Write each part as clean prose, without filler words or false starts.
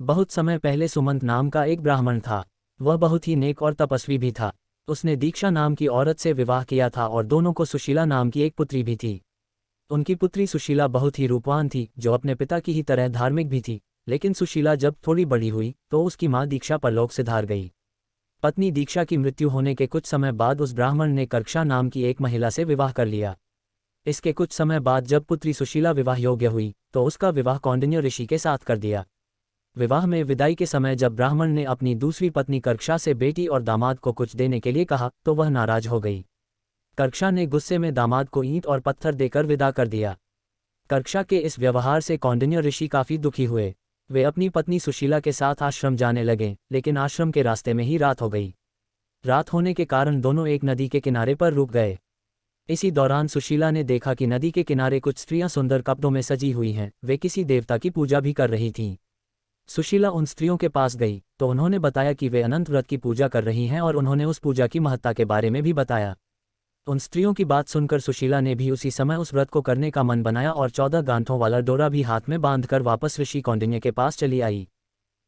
बहुत समय पहले सुमंत नाम का एक ब्राह्मण था। वह बहुत ही नेक और तपस्वी भी था। उसने दीक्षा नाम की औरत से विवाह किया था और दोनों को सुशीला नाम की एक पुत्री भी थी। उनकी पुत्री सुशीला बहुत ही रूपवान थी, जो अपने पिता की ही तरह धार्मिक भी थी। लेकिन सुशीला जब थोड़ी बड़ी हुई तो उसकी माँ दीक्षा परलोक सिधार गई। पत्नी दीक्षा की मृत्यु होने के कुछ समय बाद उस ब्राह्मण ने कर्क्षा नाम की एक महिला से विवाह कर लिया। इसके कुछ समय बाद जब पुत्री सुशीला विवाह योग्य हुई तो उसका विवाह कौंडिन्य ऋषि के साथ कर दिया। विवाह में विदाई के समय जब ब्राह्मण ने अपनी दूसरी पत्नी कर्क्षा से बेटी और दामाद को कुछ देने के लिए कहा तो वह नाराज हो गई। कर्क्षा ने गुस्से में दामाद को ईंट और पत्थर देकर विदा कर दिया। कर्क्षा के इस व्यवहार से कौंडिन्य ऋषि काफी दुखी हुए। वे अपनी पत्नी सुशीला के साथ आश्रम जाने लगे, लेकिन आश्रम के रास्ते में ही रात हो गई। रात होने के कारण दोनों एक नदी के किनारे पर रुक गए। इसी दौरान सुशीला ने देखा कि नदी के किनारे कुछ स्त्रियां सुंदर कपड़ों में सजी हुई हैं। वे किसी देवता की पूजा भी कर रही थीं। सुशीला उन स्त्रियों के पास गई तो उन्होंने बताया कि वे अनंत व्रत की पूजा कर रही हैं और उन्होंने उस पूजा की महत्ता के बारे में भी बताया। उन स्त्रियों की बात सुनकर सुशीला ने भी उसी समय उस व्रत को करने का मन बनाया और 14 गांठों वाला डोरा भी हाथ में बांधकर वापस ऋषि कौंडिन्य के पास चली आई।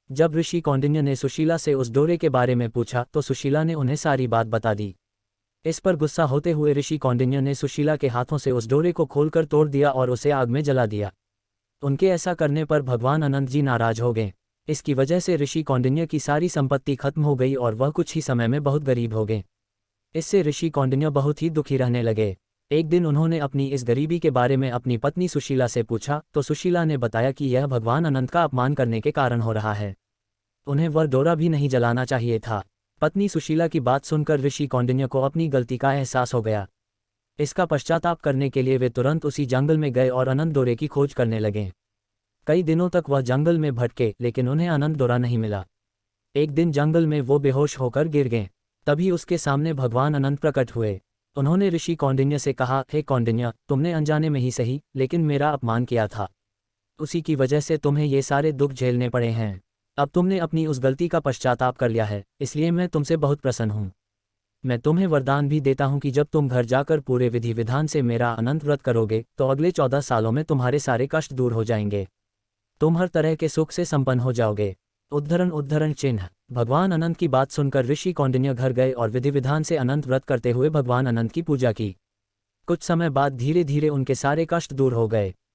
जब ऋषि कौंडिन्य ने सुशीला से उस डोरे के बारे में पूछा तो सुशीला ने उन्हें सारी बात बता दी। इस पर गुस्सा होते हुए ऋषि कौंडिन्य ने सुशीला के हाथों से उस डोरे को खोलकर तोड़ दिया और उसे आग में जला दिया। उनके ऐसा करने पर भगवान अनंत जी नाराज हो गए। इसकी वजह से ऋषि कौंडिन्य की सारी संपत्ति खत्म हो गई और वह कुछ ही समय में बहुत गरीब हो गए। इससे ऋषि कौंडिन्य बहुत ही दुखी रहने लगे। एक दिन उन्होंने अपनी इस गरीबी के बारे में अपनी पत्नी सुशीला से पूछा तो सुशीला ने बताया कि यह भगवान अनंत का अपमान करने के कारण हो रहा है। उन्हें वह डोरा भी नहीं जलाना चाहिए था। पत्नी सुशीला की बात सुनकर ऋषि कौंडिन्य को अपनी गलती का एहसास हो गया। इसका पश्चाताप करने के लिए वे तुरंत उसी जंगल में गए और अनंत डोरे की खोज करने लगे। कई दिनों तक वह जंगल में भटके, लेकिन उन्हें अनंत डोरा नहीं मिला। एक दिन जंगल में वो बेहोश होकर गिर गए। तभी उसके सामने भगवान अनंत प्रकट हुए। उन्होंने ऋषि कौंडिन्य से कहा, हे कौंडिन्य, तुमने अनजाने में ही सही लेकिन मेरा अपमान किया था। उसी की वजह से तुम्हें ये सारे दुख झेलने पड़े हैं। अब तुमने अपनी उस गलती का पश्चाताप कर लिया है, इसलिए मैं तुमसे बहुत प्रसन्न हूँ। मैं तुम्हें वरदान भी देता हूँ कि जब तुम घर जाकर पूरे विधि विधान से मेरा अनंत व्रत करोगे तो अगले 14 सालों में तुम्हारे सारे कष्ट दूर हो जाएंगे। तुम हर तरह के सुख से संपन्न हो जाओगे। उद्धरण चिन्ह। भगवान अनंत की बात सुनकर ऋषि कौंडिन्य घर गए और विधि विधान से अनंत व्रत करते हुए भगवान अनंत की पूजा की। कुछ समय बाद धीरे धीरे उनके सारे कष्ट दूर हो गए।